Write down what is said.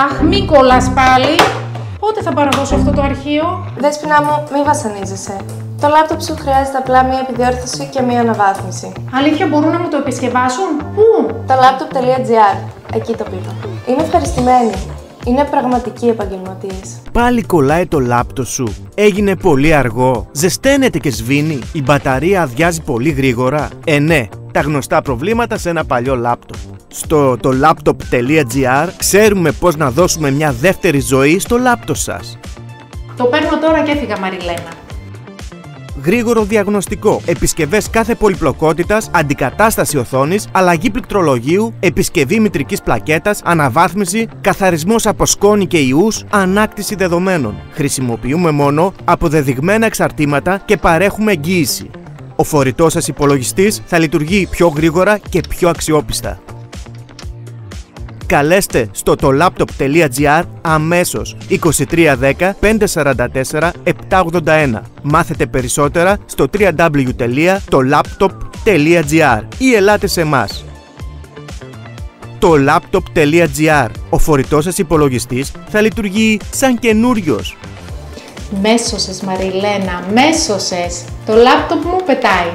Αχ, μη κολλάς πάλι. Πότε θα παραδώσω αυτό το αρχείο? Δέσποινα μου, μη βασανίζεσαι. Το λάπτοπ σου χρειάζεται απλά μία επιδιόρθωση και μία αναβάθμιση. Αλήθεια, μπορούν να μου το επισκευάσουν? Πού? Το laptop.gr. Εκεί το πήγα. Είμαι ευχαριστημένη. Είναι πραγματικοί επαγγελματίες. Πάλι κολλάει το λάπτοπ σου. Έγινε πολύ αργό. Ζεσταίνεται και σβήνει. Η μπαταρία αδειάζει πολύ γρήγορα. Ναι, τα γνωστά προβλήματα σε ένα παλιό λάπτοπ. Στο το laptop.gr ξέρουμε πώς να δώσουμε μια δεύτερη ζωή στο λάπτοπ σας. Το παίρνω τώρα και έφυγα, Μαριλένα. Γρήγορο διαγνωστικό, επισκευές κάθε πολυπλοκότητας, αντικατάσταση οθόνης, αλλαγή πληκτρολογίου, επισκευή μητρικής πλακέτας, αναβάθμιση, καθαρισμός από σκόνη και ιούς, ανάκτηση δεδομένων. Χρησιμοποιούμε μόνο αποδεδειγμένα εξαρτήματα και παρέχουμε εγγύηση. Ο φορητός σας υπολογιστής θα λειτουργεί πιο γρήγορα και πιο αξιόπιστα. Καλέστε στο laptop.gr αμέσως 2310 544 781. Μάθετε περισσότερα στο www.tolaptop.gr ή ελάτε σε εμάς. Το laptop.gr. Ο φορητός σας υπολογιστής θα λειτουργεί σαν καινούριος. Μέσωσες, Μαριλένα, μέσωσες. Το λάπτοπ μου πετάει.